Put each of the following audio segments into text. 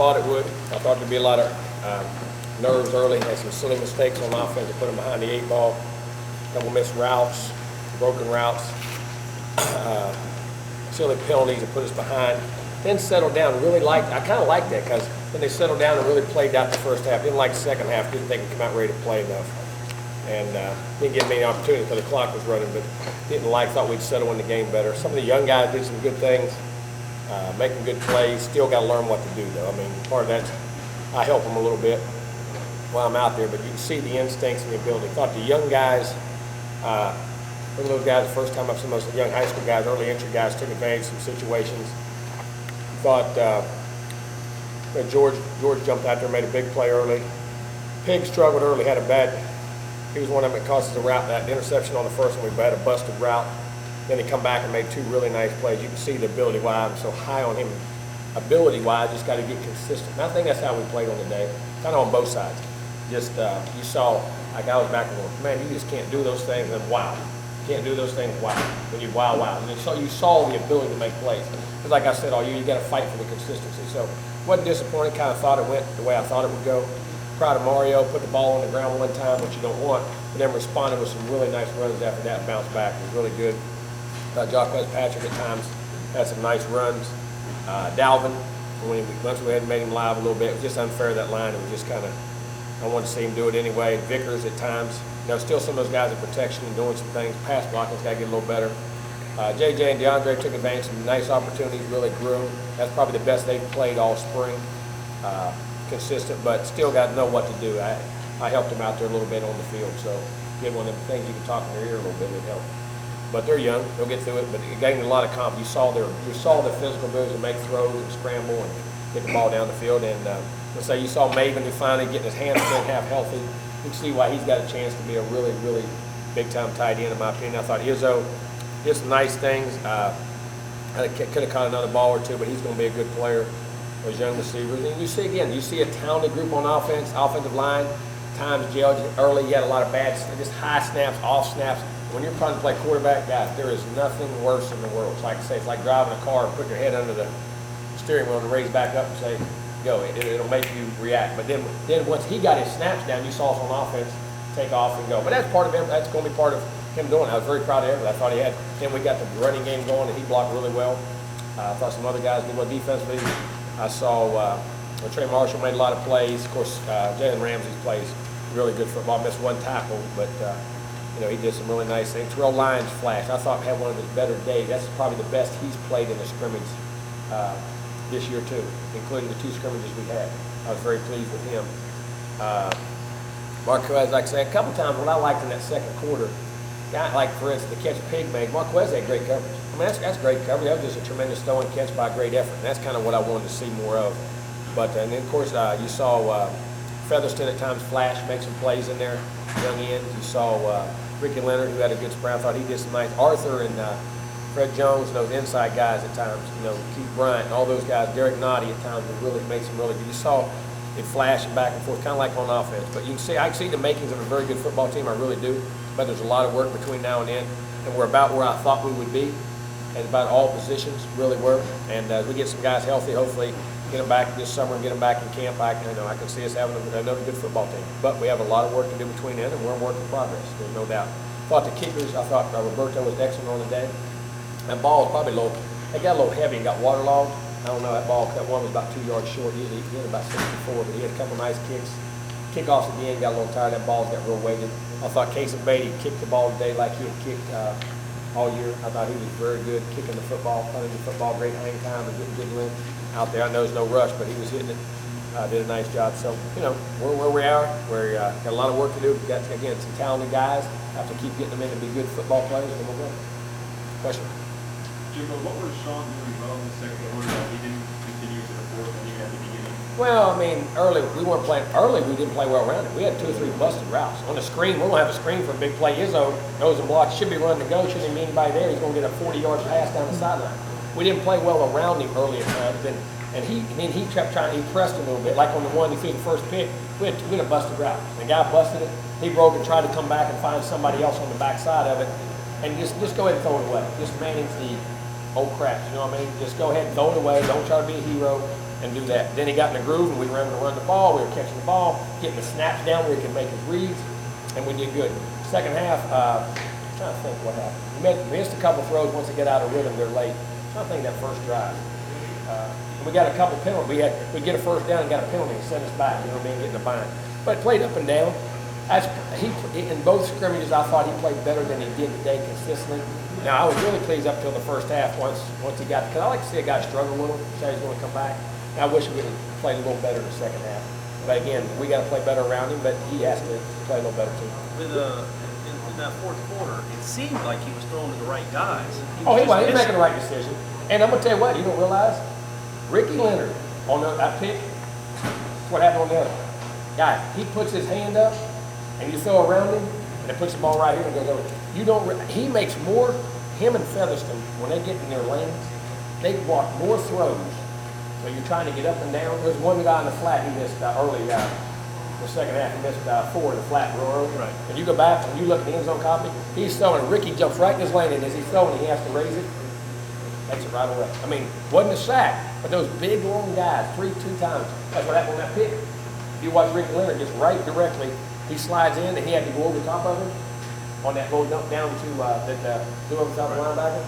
Thought it would. I thought there'd be a lot of nerves early. Had some silly mistakes on offense to put them behind the 8 ball. Couple missed routes, broken routes, silly penalties that put us behind. Then settled down. I kind of liked that because then they settled down and really played out the first half. Didn't like the second half. Didn't think we come out ready to play enough. And didn't give me any opportunity because the clock was running, but thought we'd settle in the game better. Some of the young guys did some good things, making good plays. Still got to learn what to do, though. I mean, part of that, I help them a little bit while I'm out there, but you can see the instincts and the ability. Thought the young guys, some of those guys, the first time I've seen most young high school guys, early entry guys, took advantage of some situations. Thought George jumped out there, made a big play early. Pig struggled early, he was one of them that cost us a route. That interception on the first one, we had a busted route. Then he come back and made 2 really nice plays. You can see the ability why I'm so high on him. Ability-wise, just got to get consistent. And I think that's how we played on the day, kind of on both sides. Just you saw, like I was back and going, man, you just can't do those things, and wow. You can't do those things, wow. When you wow. And you saw the ability to make plays. Because like I said all year, you got to fight for the consistency. So wasn't disappointed, kind of thought it went the way I thought it would go. Proud of Mario, put the ball on the ground one time, which you don't want, but then responded with some really nice runs after that, bounced back. It was really good. Jock Patrick at times had some nice runs. Dalvin, once we had made him live a little bit, it was just unfair, that line. It was just kind of, I wanted to see him do it anyway. Vickers at times, still some of those guys in protection and doing some things. Pass blocking's got to get a little better. JJ and DeAndre took advantage of some nice opportunities, really grew. That's probably the best they've played all spring. Consistent, but still got to know what to do. I helped them out there a little bit on the field, so give one of them things you can talk in their ear a little bit, it helped. But they're young, they'll get through it, but it gained a lot of confidence. You saw the physical ability to make throws and scramble and get the ball down the field. And let's say you saw Maven who finally getting his hamstring half healthy. You can see why he's got a chance to be a really, really big-time tight end, in my opinion. I thought Izzo did some nice things. Could have caught another ball or two, but he's going to be a good player. Those young receivers. And you see a talented group on offense, offensive line. Times jailed early, you had a lot of bad, just high snaps, off snaps. When you're trying to play quarterback, guys, there is nothing worse in the world. It's like I say, it's like driving a car and putting your head under the steering wheel and raise back up and say, go. It'll make you react. But then once he got his snaps down, you saw us on offense take off and go. But that's part of him. That's going to be part of him doing it. I was very proud of him. I thought he had. Then we got the running game going, and he blocked really well. I thought some other guys did well defensively. I saw Trey Marshall made a lot of plays. Of course, Jalen Ramsey plays really good football. Missed 1 tackle, but he did some really nice things. Terrell Lyons flashed. I thought had one of his better days. That's probably the best he's played in the scrimmage this year too, including the 2 scrimmages we had. I was very pleased with him. Marquez, like I said, a couple times what I liked in that second quarter, like for instance the catch Pig made, Marquez had great coverage. I mean that's great coverage. That was just a tremendous throwing catch by a great effort. And that's kind of what I wanted to see more of. But and then of course you saw Featherston at times flash, make some plays in there, young ends. You saw Ricky Leonard, who had a good spring. I thought he did some nice. Arthur and Fred Jones and those inside guys at times, Keith Bryant, all those guys, Derek Noddy at times really made some really good. You saw it flashing back and forth, kind of like on offense. But you can see, I can see the makings of a very good football team. I really do. But there's a lot of work between now and then, and we're about where I thought we would be, and about all positions really were. And as we get some guys healthy, hopefully get them back this summer and get them back in camp. I can see us having another good football team. But we have a lot of work to do between then, and we're in work in progress. There's no doubt. I thought Roberto was excellent on the day. That ball was probably low. It got a little heavy and got waterlogged. I don't know, that one was about 2 yards short. Usually he had about 64, but he had a couple nice kicks. Kickoffs at the end, got a little tired. That ball's got real weighted. I thought Casey Beatty kicked the ball today like he had kicked all year. I thought he was very good kicking the football, punting the football, great hang time, and getting good length out there. I know there's no rush, but he was hitting it. Did a nice job. So, we're where we are. We're got a lot of work to do. We've got, again, some talented guys. Have to keep getting them in to be good football players, and we'll go. Question? Jimbo, what was Sean doing well in the second quarter that he didn't continue to the fourth and even at the beginning? Well, I mean, early we weren't playing. Early we didn't play well around it. We had 2 or 3 busted routes on the screen. We don't have a screen for a big play. Izzo knows and blocks. Should be running to go. Shouldn't be anybody there. He's going to get a 40-yard pass down the sideline. We didn't play well around him early at times, and he kept trying. He pressed a little bit, like on the one he threw the first pick. We had a busted route. The guy busted it. He broke and tried to come back and find somebody else on the back side of it, and just go ahead and throw it away. Just manage the old crap, you know what I mean? Just go ahead and throw it away. Don't try to be a hero. and do that. Then he got in the groove, and we were able to run the ball. We were catching the ball, getting the snaps down where he could make his reads, and we did good. Second half, I'm trying to think what happened. We missed a couple throws once they get out of rhythm. They're late. I'm trying to think that first drive. We got a couple penalties. We get a first down and got a penalty and sent us back. You know what I mean? Getting a bind. But it played up and down. In both scrimmages, I thought he played better than he did today consistently. Now, I was really pleased up till the first half once he got, because I like to see a guy struggle a little, say he's going to come back. And I wish we would have played a little better in the second half. But again, we got to play better around him, but he has to play a little better too. In that fourth quarter, it seemed like he was throwing to the right guys. He was making the right decision. And I'm going to tell you what, you don't realize, Ricky Leonard on that pitch, that's what happened on the other guy. He puts his hand up, and you throw around him, and it puts the ball right here and goes over. He makes more, him and Featherston, when they get in their lanes, they walk more throws. So you're trying to get up and down. There's one guy in the flat he missed early, the second half, he missed 4 in the flat real early. Right. And you go back and you look at the end zone copy, he's throwing, Ricky jumps right in his lane, and as he's throwing, he has to raise it. Takes it right away. I mean, wasn't a sack, but those big, long guys, 2 times. That's what happened on that pick. If you watch Ricky Leonard, gets right directly, he slides in, and he had to go over the top of him on that little dump down to do over the top of the linebacker.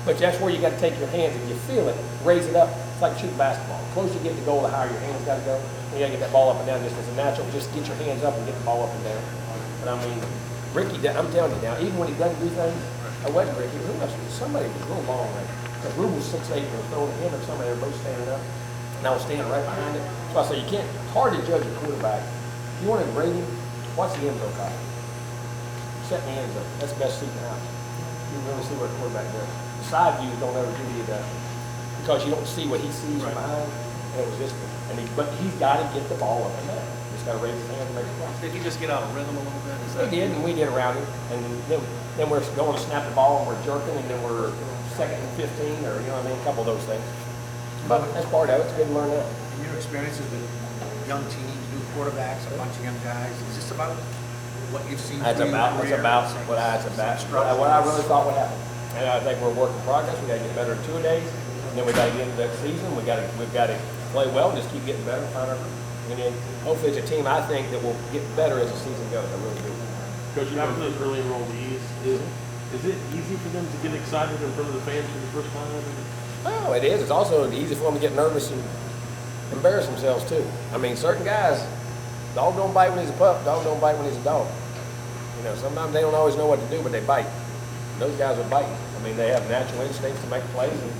But that's where you got to take your hands. If you feel it, raise it up. It's like shooting basketball. The closer you get to goal, the higher your hands got to go. You got to get that ball up and down just as a natural. Just get your hands up and get the ball up and down. But I mean, Ricky, I'm telling you now, even when he doesn't do things, I wasn't Ricky. Somebody was real long right. Because Rube was 6'8", and was throwing at him, and somebody, they were both standing up. And I was standing right behind it. So I said, it's hard to judge a quarterback. If you want to grade him, watch the end zone copy. Set in the end zone. That's the best seat in the house. You really see what a quarterback does. The side views don't ever give you that, because you don't see what he sees from behind. And it was just, but he's got to get the ball up and down. He's got to raise his hand and make a play. Did he just get out of rhythm a little bit? He did, and we did around him. And then we're going to snap the ball, and we're jerking, and then we're 2nd and 15, or you know what I mean, a couple of those things. But that's part of it. It's good to learn that. In your experiences with young teams, new quarterbacks, a bunch of young guys, is this about what you've seen? That's about what I really thought would happen. And I think we're a work in progress. We got to get better in 2 days, and then we got to get into that season. We've got to play well and just keep getting better. And then hopefully it's a team I think that will get better as the season goes. I really do. Coach, after those early enrollees, is it easy for them to get excited in front of the fans for the first time ever? Oh, it is. It's also easy for them to get nervous and embarrass themselves too. I mean, certain guys, dog don't bite when he's a pup, dog don't bite when he's a dog. You know, sometimes they don't always know what to do, but they bite. Those guys are biting. I mean, they have natural instincts to make plays, and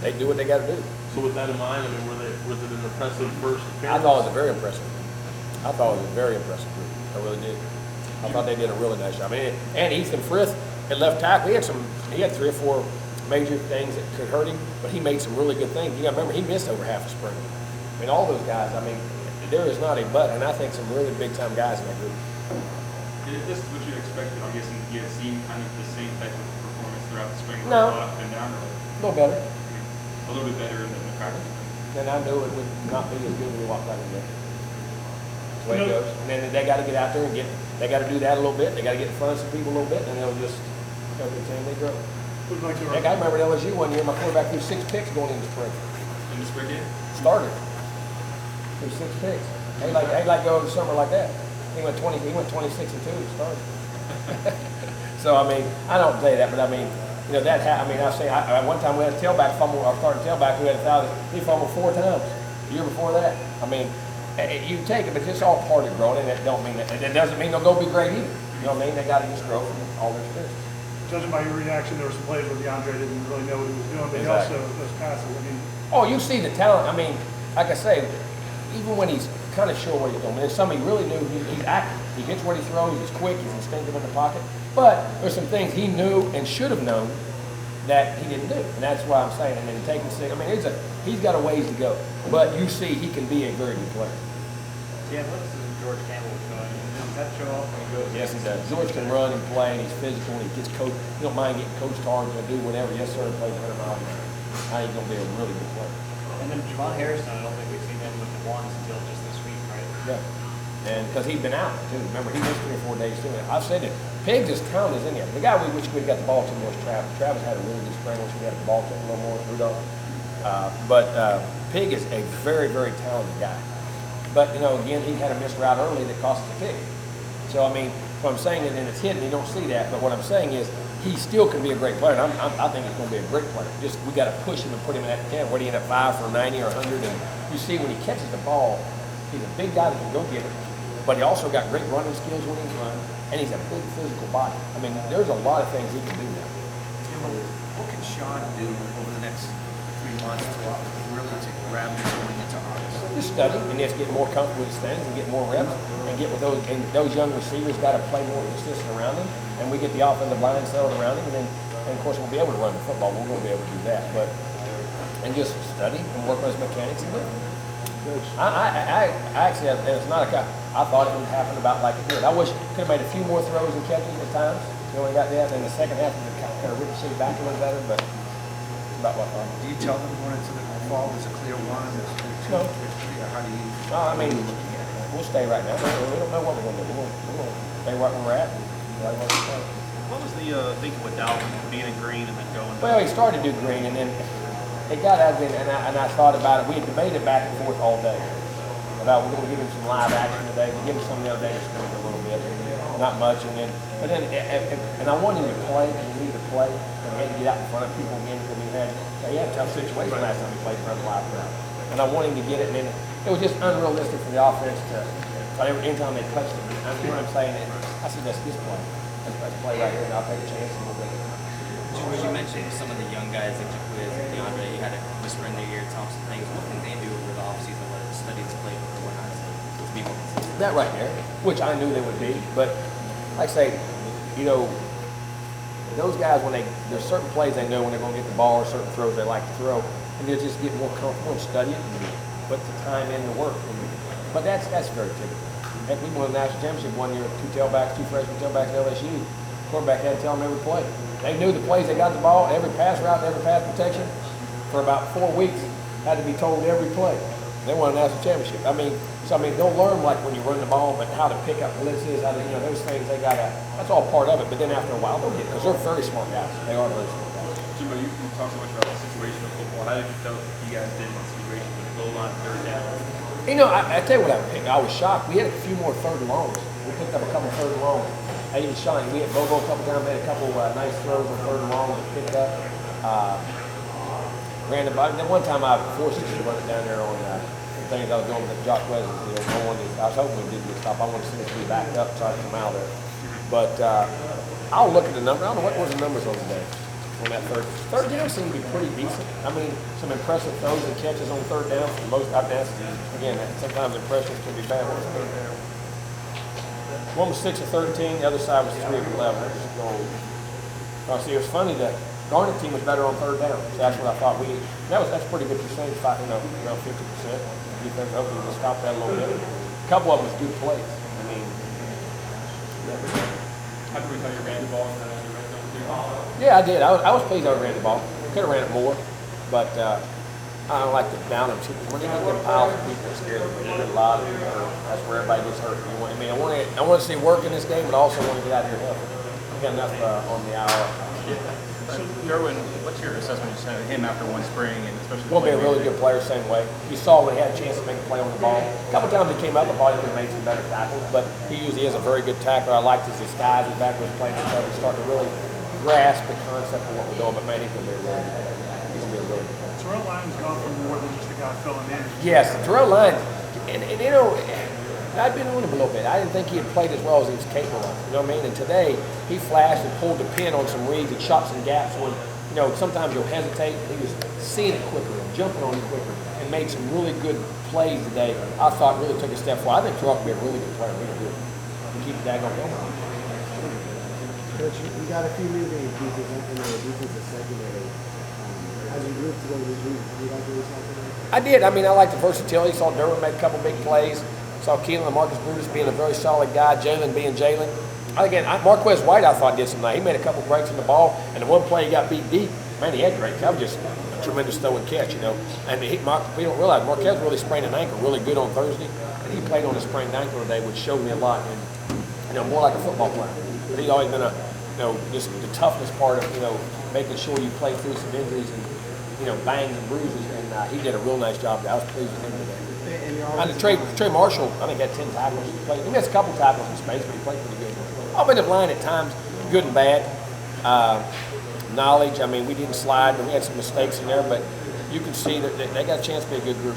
they do what they got to do. So with that in mind, I mean, was it an impressive first appearance? I thought it was very impressive. I thought it was a very impressive group. I really did. I thought they did a really nice job. I mean, and Ethan Frith at left tackle, he had 3 or 4 major things that could hurt him, but he made some really good things. You got to remember, he missed over half a spring. I mean, all those guys, I mean, there is not a but, and I think some really big-time guys in that group. This is what you expected. I'm guessing you had seen kind of the same type of performance throughout the spring. No. Up and down, or A little better. a little bit better than the practice. And I knew it would not be as good when we walked out of there. That's the way it goes. And then they got to get out there and they got to do that a little bit. They got to get in front of some people a little bit, and they'll just continue to grow. Heck, I remember at LSU one year, my quarterback threw 6 picks going into spring. In the spring game? Started. Threw 6 picks. They like go over the summer like that. He went 26 and 2 to start. So I mean, I don't say that, but I mean, you know, I one time we had a tailback fumble, our starting tailback who had 1,000, he fumbled 4 times. The year before that. I mean, you take it, but it's all part of growing, and that don't mean that. It doesn't mean they'll go be great either. You know what I mean? They got to just grow from all their experiences. Judging by your reaction, there were some plays where DeAndre didn't really know what he was doing, but he also, those passes, I mean. Oh, you see the talent. I mean, like I say, even when he's kind of sure what he's doing, there's some he really knew. He's active. He hits where he throws. He's quick. He's instinctive in the pocket. But there's some things he knew and should have known that he didn't do, and that's why I'm saying. I mean, taking 6. I mean, he's got a ways to go, but you see, he can be a very good player. Yeah, what is George Campbell doing? Does that show off when he goes? Yes, he does. George can run and play, and he's physical, and he gets coached. He don't mind getting coached hard, and do whatever. Yes, sir, play 100 miles an hour. I think he's going to be a really good player. And then Javon Harrison, I don't think we've seen him with the ones until just this week, right? Yeah. And because he's been out, too. Remember, he missed 3 or 4 days, too. I've said it. Pigs' talent is in there. The guy we wish we'd got the ball to more is Travis. Travis had a really good spring. Wish we had the ball to him a little more. Rudolph. But Pig is a very, very talented guy. But, you know, again, he had a missed route early that cost us a pick. So, I mean, what I'm saying is, and it's hidden, you don't see that, but what I'm saying is, he still can be a great player. And I think he's going to be a great player. Just, we got to push him and put him in that 10. What do you end up 5 for 90 or 100? And you see when he catches the ball, he's a big guy that can go get it, but he also got great running skills when he's running, and he's a big physical body. I mean, there's a lot of things he can do now. What can Sean do over the next 3 months to really to grab him going into August? Just study and just get more comfortable with his things and get more reps and get with those young receivers got to play more consistent around him, and we get the offensive line settled around him, and of course we'll be able to run the football. We're going to be able to do that, but and just study and work on his mechanics and do it. I actually, it's not I thought it would happen about like it did. I wish could have made a few more throws and catches at times. You know, we got that. Then the second half, we kind of ricocheted back a little better, but it's about what I thought. Do you tell them going into the fall there's a clear one, there's a clear two, No. there's three, or how do you? I mean, we'll stay right now. We don't know what we're going to do. We're going to stay right where we're at. Right where we're at. What was the thinking with Dalvin being in green and then going? Well, he started to do green, and then it got ugly, and I thought about it. We had debated back and forth all day about we're going to give him some live action today. We give him some the other day to screen a little bit, not much, but then I wanted him to play, and he needed to play, and he had to get out in front of people again because he had a tough situation last time he played for a live crowd, and I wanted him to get it, and then it was just unrealistic for the offense to. Anytime they touched it, you know what I'm saying? And I said, let's just play. Let's play right here, and I'll take a chance, and we'll get it. You mentioned some of the young guys that you quiz, DeAndre, you had to whisper in their ear, Thompson things. What can they do over the offseason, whether it's study the playbook or whatnot, to be more consistent? That right there, which I knew they would be, but like I say, you know, those guys, there's certain plays they know when they're going to get the ball, or certain throws they like to throw, and they'll just get more comfortable and study it and put the time in to work. But that's very typical. Heck, we won the national championship one year, 2 tailbacks, 2 freshman tailbacks at LSU. Quarterback had to tell them every play. They knew the plays, they got the ball, every pass route, every pass protection. For about 4 weeks, had to be told every play. They won a national championship. They'll learn like when you run the ball, but how to pick up blitzes, how to, those things, that's all part of it. But then after a while, they'll get, because they're very smart guys. They are very smart guys. Jimbo, you talk so much about situational football. How did you feel you guys did in the situation with goal line, third down? I tell you what I was shocked. We had a few more third and longs. We picked up a couple third and longs. I even shocked. We had Bobo a couple times, made a couple nice throws on third and long that picked up. Ran the ball. Then one time I forced us to run it down there on things I was doing with Josh Wesley. I was hoping we did get stopped. I wanted to see us be backed up, try to come out of there. But I'll look at the number. I don't know what was the numbers on today. On that third down seemed to be pretty decent. I mean, some impressive throws and catches on third down. For the most I've asked, again, sometimes impressions can be bad. One was 6 of 13, the other side was 3 of 11. See, it was funny that Garnet team was better on third down. So that's what I thought that's a pretty good percentage, around 50%. Defense hopefully will stop that a little bit. A couple of them was good plays. How do we tell you ran the ball in that red zone too? Yeah, I did. I was pleased I ran the ball. Could have ran it more, but I don't like to down them. When you get them piles of people, it scares me. There's a lot of people hurt. That's where everybody gets hurt. I want to see work in this game, but I also want to get out here healthy. We got enough on the hour. So, Derwin, what's your assessment of him after one spring, and especially? Will be a really good player, same way. You saw when he had a chance to make a play on the ball. A couple times he came up, I thought he could have made some better tackles, but he usually is a very good tackler. I liked his disguise, his backwards play, and stuff. He's starting to really grasp the concept of what we're doing, but man, he's going to be a really good player. Terrell Lyon's gone from more than just a guy filling in. Yes, Terrell Lyon, and I'd been on him a little bit. I didn't think he had played as well as he was capable of. You know what I mean? And today, he flashed and pulled the pin on some reads and shot some gaps when, sometimes you'll hesitate. He was seeing it quicker and jumping on it quicker and made some really good plays today. I thought really took a step forward. I think Terrell could be a really good player. Really good. To keep the daggone going. Coach, we got a few new names in the defensive secondary. As you group together, did you like what you saw today? I did. I like the versatility. Saw Derwin make a couple big plays. Saw Keelan Marcus Brutus being a very solid guy. Jalen being Jalen. Again, Marquez White I thought did some nice. He made a couple breaks in the ball, and the one play he got beat deep. Man, he had great coverage. Just a tremendous throw and catch, And we don't realize Marquez really sprained an ankle really good on Thursday, and he played on a sprained ankle today, which showed me a lot. And more like a football player. But he's always been just the toughness part of making sure you play through some injuries and you know, bangs and bruises, and he did a real nice job. I was pleased with him today. And you're And always, Trey Marshall, I think, had 10 tackles. He missed a couple tackles in space, but he played pretty good. Offensive line at times, good and bad. Knowledge, I mean, we didn't slide, but we had some mistakes in there, but you can see that they got a chance to be a good group.